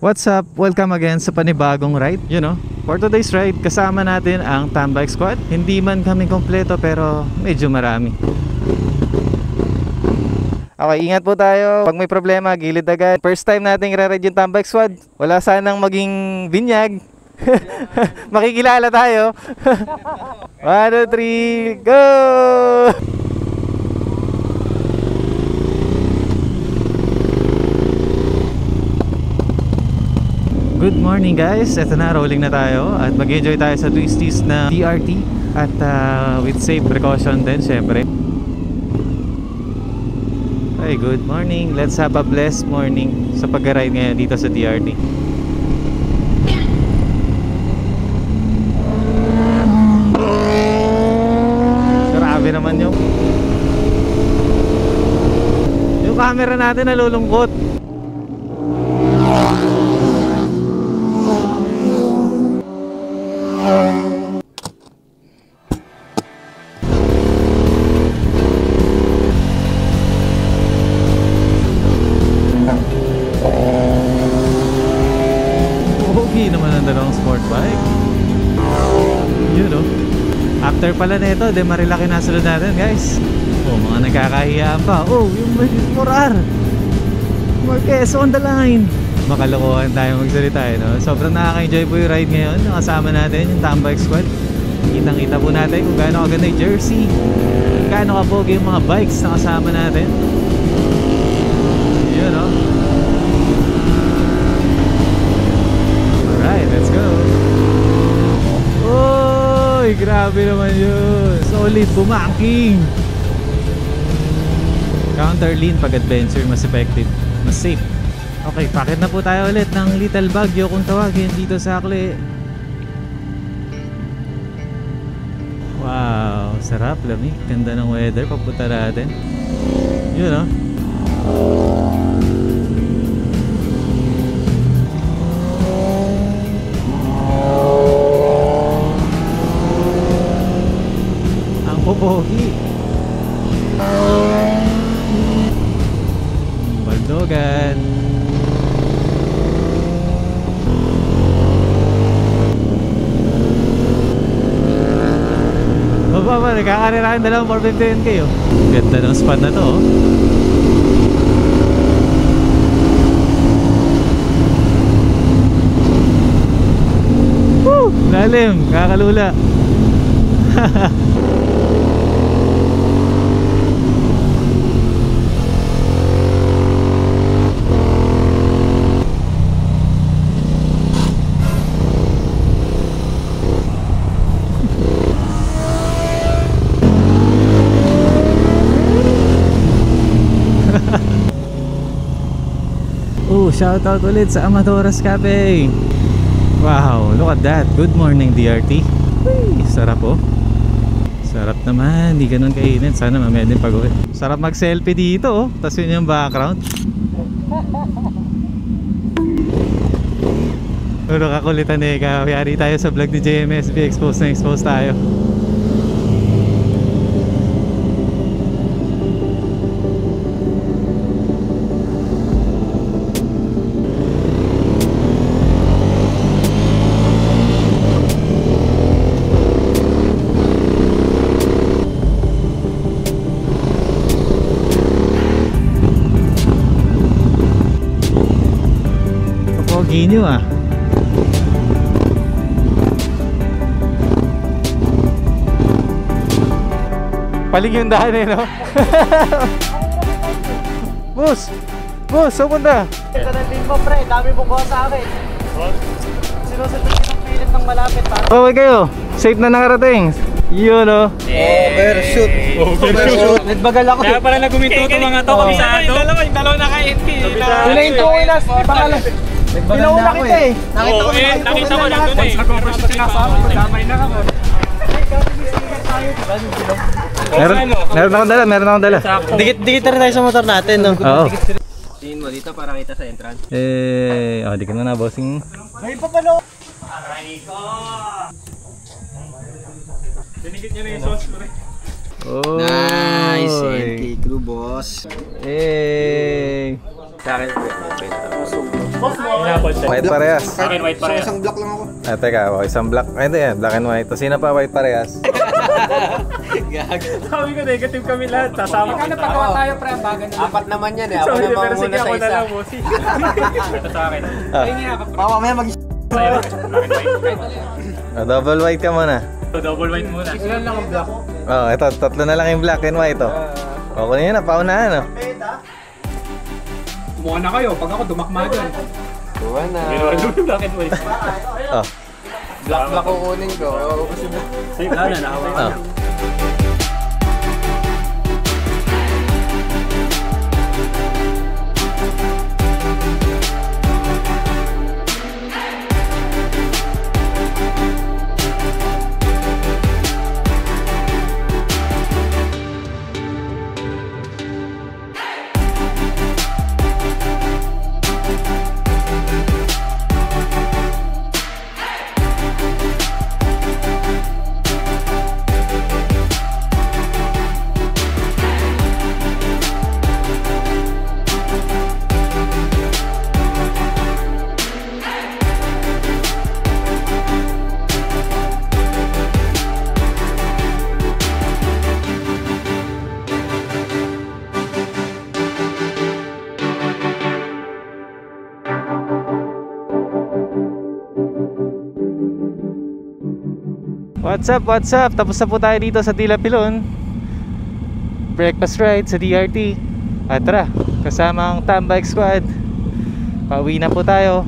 What's up? Welcome again sa panibagong ride. For today's ride, kasama natin ang Tambike Squad. Hindi man kami kompleto pero medyo marami. Okay, ingat po tayo. Pag may problema, gilid agad. First time natin i-ride yung Tambike Squad. Wala sanang maging binyag. Makikilala tayo. 1, 2, 3, go! Good morning guys, eto na, rolling na tayo at mag-enjoy tayo sa twisties na TRT at with safe precaution din syempre. Hey, good morning, let's have a blessed morning sa pag-ride ngayon dito sa TRT. Grabe naman yung camera natin nalulungkot. Okay naman ang dalawang sport bike. After pala nito, marilaki na sunod natin guys. Mga nagkakahiyaan pa. Yung Morar Marquez on the line. Makalokohan tayo magsalita Sobrang nakaka-enjoy po yung ride ngayon. Nakasama natin yung Tambike Squad. Kitang-kita po natin kung gaano kaganda yung jersey, kung gaano kapogi yung mga bikes na kasama natin. Alright, let's go. Oy, grabe naman yun. Solid, bumangking. Counter lean pag adventure, mas effective, mas safe. Okay, pakit na po tayo ulit ng Little Baguio kung tawagin dito sa Akli. Wow, sarap, lamig, ganda ng weather papunta natin. Ang popogi. Baldogan. Baba, nagkakarirahan dalawang 450 kayo. Ganda ng spot na to. Woo! Lalim, kakalula. Shoutout ulit sa Amadoras Cafe. Wow, look at that. Good morning DRT. Uy, sarap Sarap naman, di ganun kainit. Sana mamaya din pag-uwi. Sarap mag-selfie dito tapos yun yung background. Kakulitan kayari tayo sa vlog ni JMSB. Expose na expose tayo. Nyo palig yung daan Boss, saan punta? Ito na din mo pre, dami mong kuha sa akin. Sinusunod ko ng pilit ng malapit para. Okay kayo, safe na nakarating. Overshoot. Nagbagal ako. Kaya pala naguminto itong mga to, kabisado. Yung dalawa naka-NT. Pinahintuin na, pangalan. Pinauna kita Nakita ko lang doon Nag-overshoot sinasama ko, damay na ako. Meron akong dala. Dikit na rin tayo sa motor natin Oo. Tingin mo dito para kita sa entrance. Di ka na bossing. May papalo. Aray ko! Dinigit niya na yung sauce ko rin. Nice, NT crew boss. Hey! Sa akin, White parehas. Akin, white parehas. Isang block lang ako. Teka, isang black. Ay, hindi yan. Black and white. So, sino pa white parehas? Sabi ko, negative kami lahat. Sasama kita. Napagawa tayo, pre. Ang bagan na. Apat naman yan eh. Ako Sorry, naman pero sige, muna sa ako na isa. lang, bossy. Ito sa akin. Mamaya mag- Sa'yo, black and white. Double white ka muna. So, double white muna. Ilan lang ang block? Oh, ito. Tatlo na lang yung black and white. Oh. O, kunin yun na. Paunahan, oh. Kumuha na kayo. Pag ako dumakmagan. Buwa na. Ginawa yung black and white. Oh. Black block kukunin ko. Ay, wala na. Nakawa Oh. What's up, what's up? Tapos na po tayo dito sa Tila Pilon. Breakfast ride sa DRT. At tara, kasama ang Tambike Squad. Pauwi na po tayo.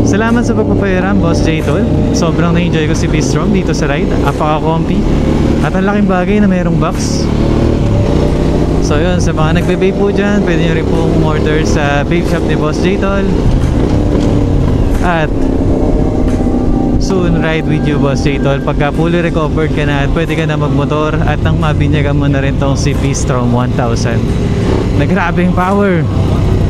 Salamat sa pagpapayaram, Boss J Tol. Sobrang na-enjoy ko si Bistrom dito sa ride. Apaka-comfy. At ang laking bagay na mayroong box. So yun, sa mga nagbe-vape po dyan, pwede nyo rin pong order sa vape shop ni Boss J Tol. At soon ride with you, Boss J Tol. Pagka fully recovered ka na at pwede ka na magmotor at nang mabinyagan mo na rin tong si Bistrom 1000. Nagrabing power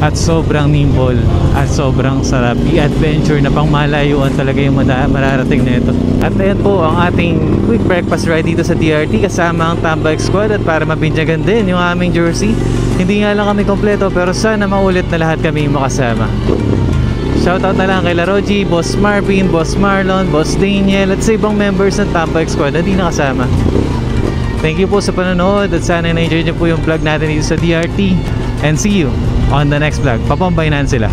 at sobrang nimble at sobrang sarap i-adventure na pang malayuan talaga yung mararating na ito. At ayan po ang ating quick breakfast ride dito sa DRT kasama ang Tambike Squad. At para mabinyagan din yung aming jersey, hindi nga lang kami kompleto pero sana maulit na lahat kami makasama. Shoutout na lang kay Laroji, Boss Marvin, Boss Marlon, Boss Daniel at sa ibang members ng Tambike Squad na di nakasama. Thank you po sa panonood at sana na-enjoy nyo po yung vlog natin dito sa DRT. And see you on the next vlog. Papambaynan sila.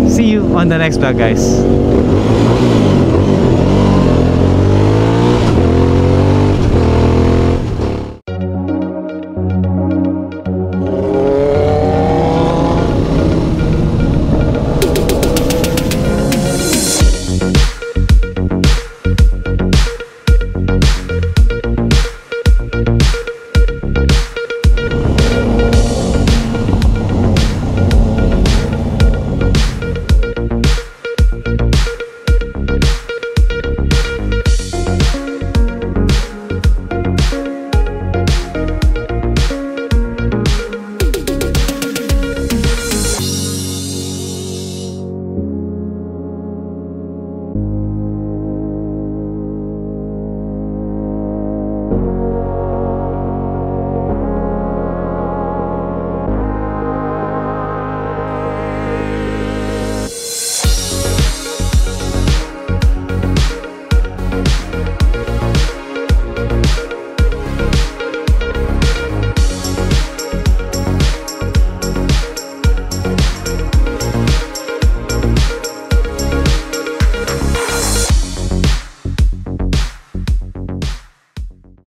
See you on the next vlog, guys.